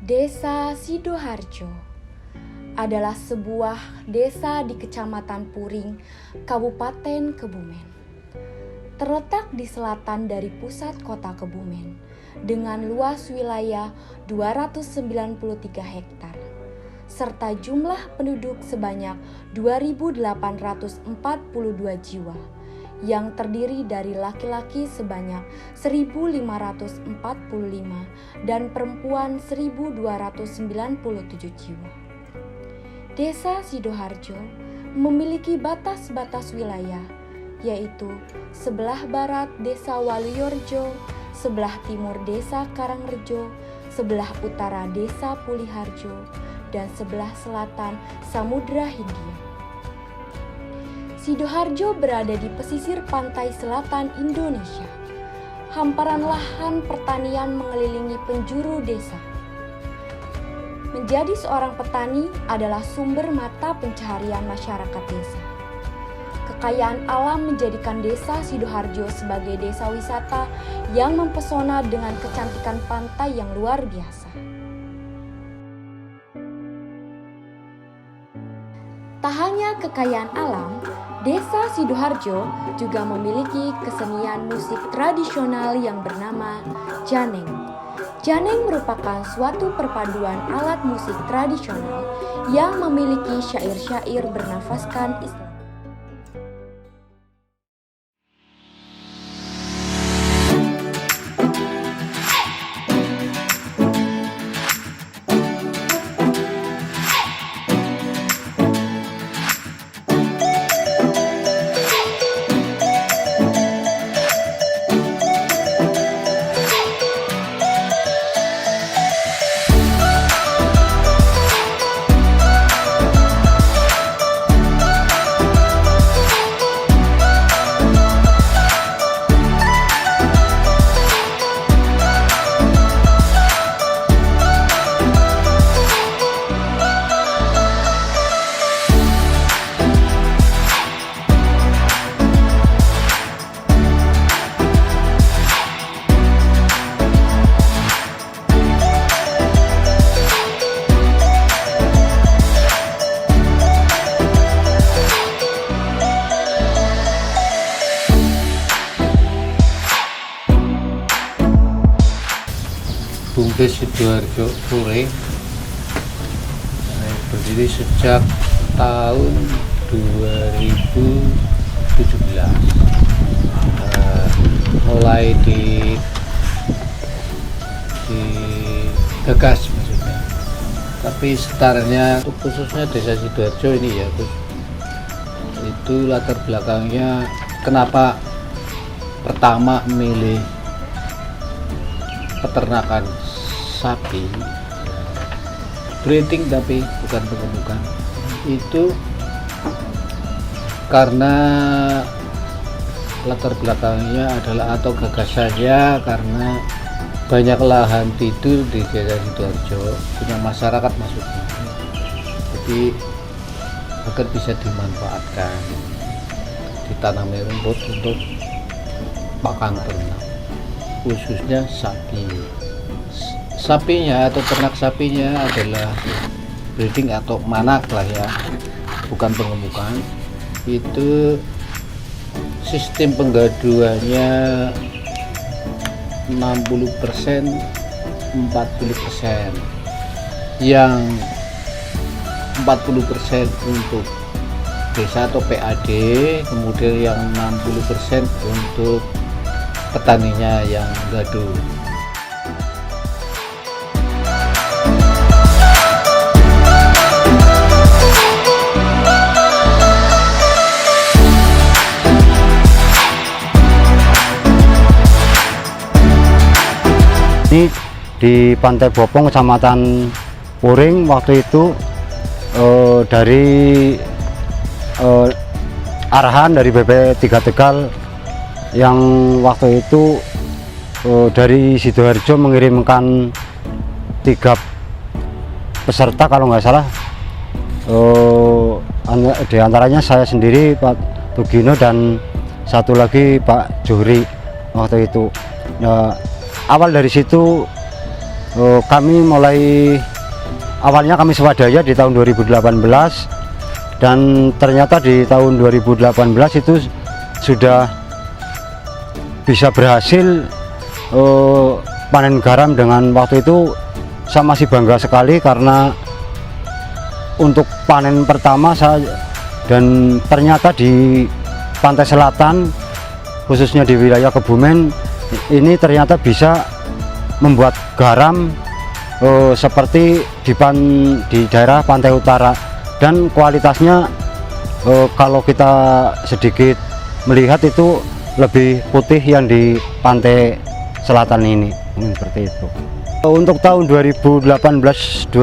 Desa Sidoharjo adalah sebuah desa di Kecamatan Puring, Kabupaten Kebumen. Terletak di selatan dari pusat kota Kebumen dengan luas wilayah 293 hektar serta jumlah penduduk sebanyak 2.842 jiwa yang terdiri dari laki-laki sebanyak 1.545 dan perempuan 1.297 jiwa. Desa Sidoharjo memiliki batas-batas wilayah, yaitu sebelah barat Desa Waluyorjo, sebelah timur Desa Karangrejo, sebelah utara Desa Puliharjo, dan sebelah selatan Samudra Hindia. Sidoharjo berada di pesisir pantai selatan Indonesia. Hamparan lahan pertanian mengelilingi penjuru desa. Menjadi seorang petani adalah sumber mata pencaharian masyarakat desa. Kekayaan alam menjadikan desa Sidoharjo sebagai desa wisata yang mempesona dengan kecantikan pantai yang luar biasa. Tak hanya kekayaan alam, Desa Sidoharjo juga memiliki kesenian musik tradisional yang bernama Janeng. Janeng merupakan suatu perpaduan alat musik tradisional yang memiliki syair-syair bernafaskan Islam. Bumdes Sidoharjo Puring berdiri sejak tahun 2017, mulai digagas maksudnya. Tapi startnya khususnya Desa Sidoharjo ini ya, itu latar belakangnya kenapa pertama milih peternakan sapi, breeding tapi bukan pengemukan, itu karena latar belakangnya adalah atau gagasannya karena banyak lahan tidur di Desa Sidoharjo, punya masyarakat maksudnya, jadi agar bisa dimanfaatkan, ditanami rumput untuk pakan ternak, khususnya sapi. Sapinya atau ternak sapinya adalah breeding atau manak lah ya, bukan pengemukan. Itu sistem penggaduannya 60% 40%, yang 40% untuk desa atau PAD, kemudian yang 60% untuk petaninya yang gaduh. Ini di Pantai Bopong, Kecamatan Puring, waktu itu dari arahan dari BP3 Tegal yang waktu itu dari Sidoharjo mengirimkan 3 peserta kalau nggak salah, di antaranya saya sendiri, Pak Tugino, dan satu lagi Pak Johri waktu itu. Nah, awal dari situ kami mulai awalnya kami swadaya di tahun 2018, dan ternyata di tahun 2018 itu sudah bisa berhasil panen garam. Dengan waktu itu saya masih bangga sekali karena untuk panen pertama dan ternyata di pantai selatan khususnya di wilayah Kebumen ini ternyata bisa membuat garam seperti di daerah pantai utara, dan kualitasnya kalau kita sedikit melihat itu lebih putih yang di pantai selatan ini, seperti itu. Untuk tahun 2018-2019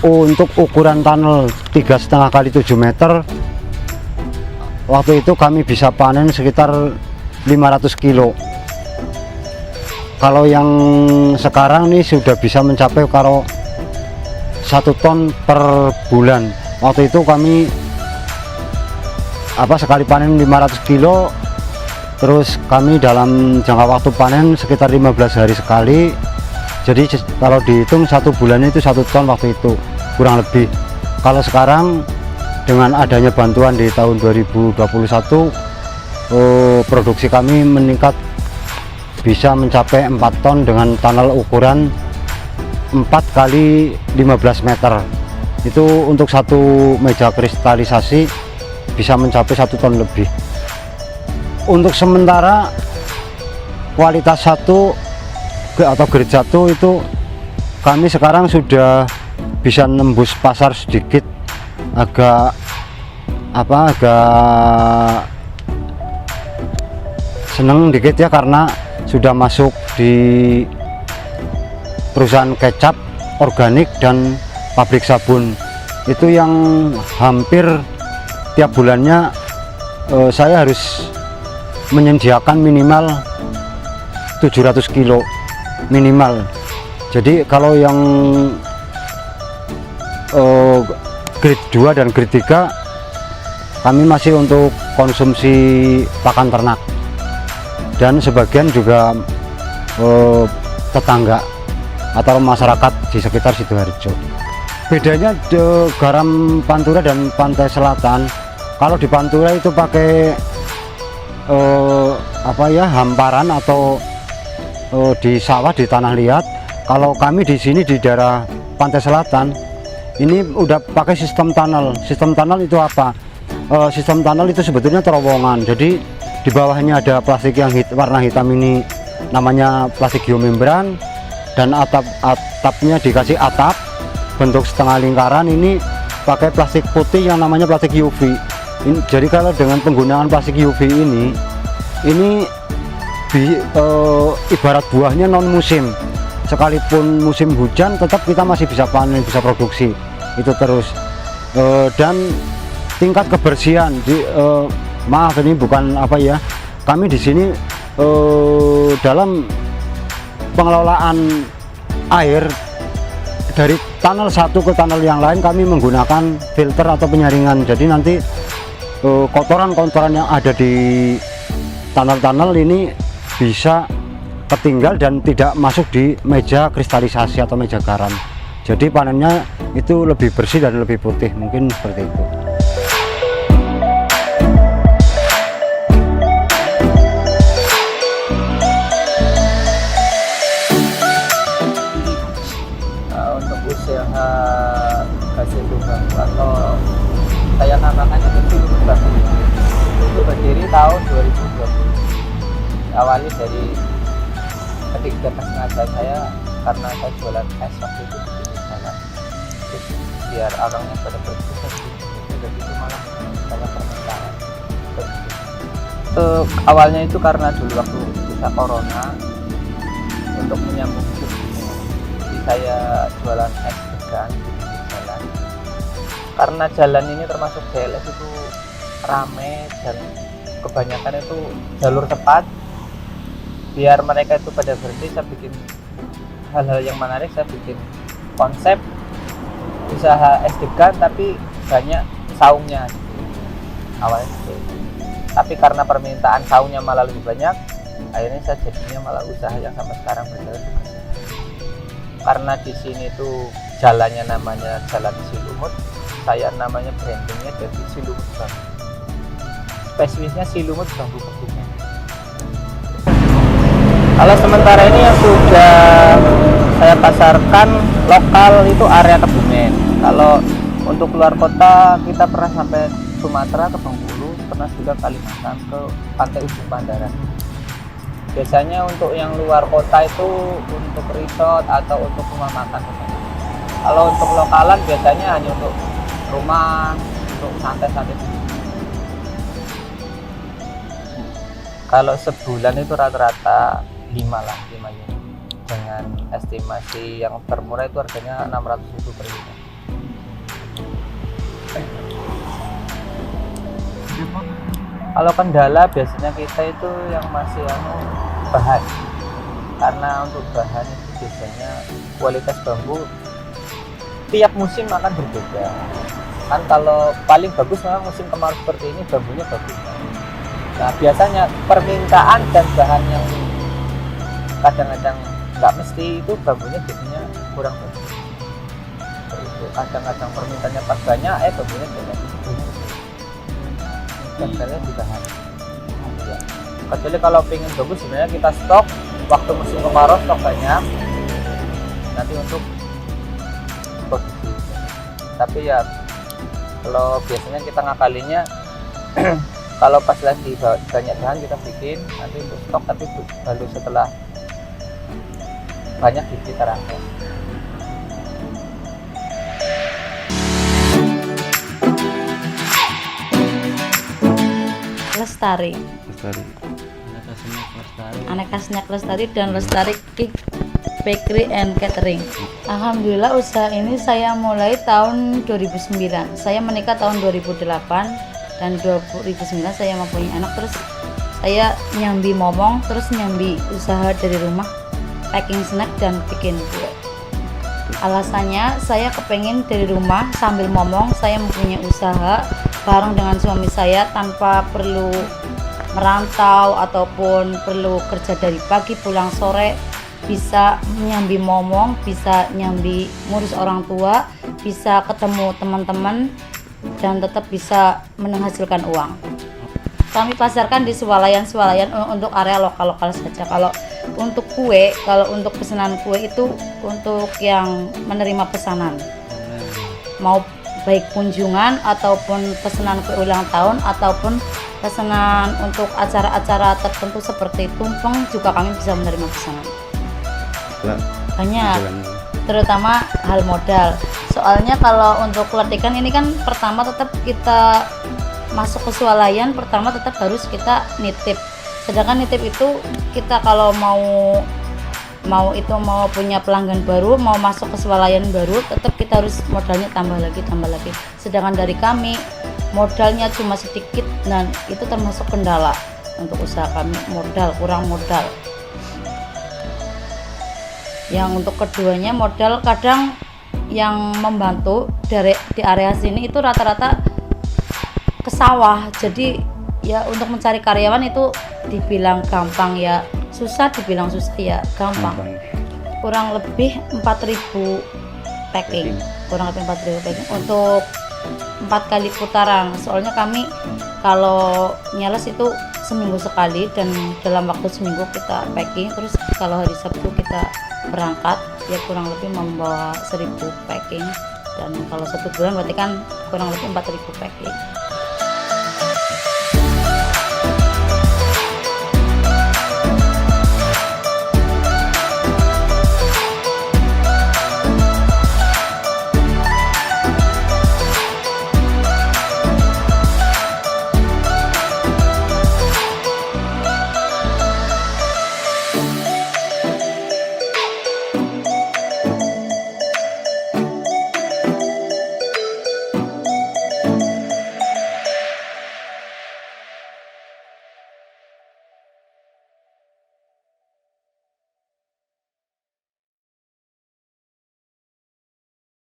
untuk ukuran tunnel 3,5 kali 7 meter waktu itu kami bisa panen sekitar 500 kilo. Kalau yang sekarang nih sudah bisa mencapai kalau 1 ton per bulan. Waktu itu kami sekali panen 500 kilo, terus kami dalam jangka waktu panen sekitar 15 hari sekali. Jadi kalau dihitung 1 bulannya itu 1 ton waktu itu kurang lebih. Kalau sekarang dengan adanya bantuan di tahun 2021 produksi kami meningkat bisa mencapai 4 ton dengan tunnel ukuran 4 kali 15 meter. Itu untuk 1 meja kristalisasi bisa mencapai 1 ton lebih. Untuk sementara kualitas 1 atau grade 1 itu kami sekarang sudah bisa nembus pasar sedikit, agak seneng dikit ya, karena sudah masuk di perusahaan kecap organik dan pabrik sabun. Itu yang hampir tiap bulannya saya harus menyediakan minimal 700 kilo minimal. Jadi kalau yang grade 2 dan grade 3 kami masih untuk konsumsi pakan ternak, dan sebagian juga tetangga atau masyarakat di sekitar Sidoarjo. Bedanya garam Pantura dan pantai selatan, kalau di Pantura itu pakai hamparan atau di sawah, di tanah liat. Kalau kami di sini di daerah pantai selatan ini udah pakai sistem tunnel. Sistem tunnel itu apa? Sistem tunnel itu sebetulnya terowongan. Jadi di bawahnya ada plastik yang warna hitam, ini namanya plastik geomembran, dan atapnya dikasih atap bentuk setengah lingkaran, ini pakai plastik putih yang namanya plastik UV. Jadi kalau dengan penggunaan plastik UV ini ibarat buahnya non musim, sekalipun musim hujan tetap kita masih bisa panen, bisa produksi itu terus. Dan tingkat kebersihan maaf ini bukan kami di sini dalam pengelolaan air dari tunnel satu ke tunnel yang lain kami menggunakan filter atau penyaringan. Jadi nanti kotoran-kotoran yang ada di tunnel-tunnel ini bisa tertinggal dan tidak masuk di meja kristalisasi atau meja garam. Jadi panennya itu lebih bersih dan lebih putih, mungkin seperti itu. Untuk usaha hasil tunggang atau saya namakannya kecil tunggang itu berdiri tahun 2020. Awalnya dari ketika pas ngajar saya, karena saya jualan es waktu itu di sana, terus biar orangnya pada berkhusus jadi itu malah banyak permintaan. Awalnya itu karena dulu waktu kita corona, untuk menyambung hidup jadi saya jualan es degan di jalan, karena jalan ini termasuk JLS itu rame dan kebanyakan itu jalur cepat. Biar mereka itu pada berhenti, saya bikin hal-hal yang menarik. Saya bikin konsep usaha es degan tapi banyak saungnya awalnya. Tapi karena permintaan saungnya malah lebih banyak, akhirnya saya jadinya malah usaha yang sampai sekarang berjalan juga. Karena di sini tuh jalannya namanya Jalan Silumut, saya namanya brandingnya jadi Silumut Bambu. Spesiesnya Silumut Bambu Kebumen. Kalau sementara ini yang sudah saya pasarkan lokal itu area Kebumen. Kalau untuk luar kota kita pernah sampai Sumatera ke Bengkulu, pernah juga Kalimantan ke Pantai Ujung Pandaran. Biasanya untuk yang luar kota itu untuk resort atau untuk rumah makan. Kalau untuk lokalan biasanya hanya untuk rumah, untuk santai-santai. Kalau sebulan itu rata-rata 5 unit. Dengan estimasi yang termurah itu harganya 600.000 per unit. Kalau kendala biasanya kita itu yang masih bahan, karena untuk bahan itu biasanya kualitas bambu tiap musim akan berbeda. Kan kalau paling bagus memang musim kemarau seperti ini bambunya bagus. Nah biasanya permintaan dan bahan yang kadang-kadang nggak mesti itu bambunya jadinya kurang bagus. Kadang-kadang permintaannya pas banyak, bambunya banyak. Kendalanya di bahan. Ya. Kecuali kalau pengen bagus sebenarnya kita stok waktu musim kemarau stok banyak. Nanti untuk produksi. Tapi ya kalau biasanya kita ngakalinya kalau pas lagi banyak bahan kita bikin nanti untuk stok, tapi baru setelah banyak kita rangkai. Lestari, Aneka Snack Lestari dan Lestari Cake Bakery and Catering. Alhamdulillah usaha ini saya mulai tahun 2009. Saya menikah tahun 2008 dan 2009 saya mempunyai anak, terus saya nyambi momong, terus nyambi usaha dari rumah, packing snack dan bikin kue. Alasannya saya kepengen dari rumah sambil momong saya mempunyai usaha bareng dengan suami saya tanpa perlu merantau ataupun perlu kerja dari pagi pulang sore, bisa nyambi momong, bisa nyambi ngurus orang tua, bisa ketemu teman-teman dan tetap bisa menghasilkan uang. Kami pasarkan di swalayan-swalayan untuk area lokal-lokal saja. Kalau untuk kue, kalau untuk pesanan kue itu untuk yang menerima pesanan, mau baik kunjungan ataupun pesanan kue ulang tahun ataupun pesanan untuk acara-acara tertentu seperti tumpeng juga kami bisa menerima pesanan. Banyak, terutama hal modal. Soalnya kalau untuk letikan ini kan pertama tetap kita masuk ke swalayan, pertama tetap harus kita nitip. Sedangkan nitip itu kita kalau mau punya pelanggan baru, mau masuk ke swalayan baru, tetap kita harus modalnya tambah lagi. Sedangkan dari kami modalnya cuma sedikit, dan itu termasuk kendala untuk usaha kami, kurang modal. Yang untuk keduanya modal, kadang yang membantu di area sini itu rata-rata ke sawah, jadi ya untuk mencari karyawan itu dibilang gampang ya susah, dibilang susah ya gampang. Kurang lebih 4.000 packing, untuk 4 kali putaran. Soalnya kami kalau nyales itu seminggu sekali dan dalam waktu seminggu kita packing, terus kalau hari Sabtu kita berangkat ya kurang lebih membawa 1.000 packing, dan kalau 1 bulan berarti kan kurang lebih 4.000 packing.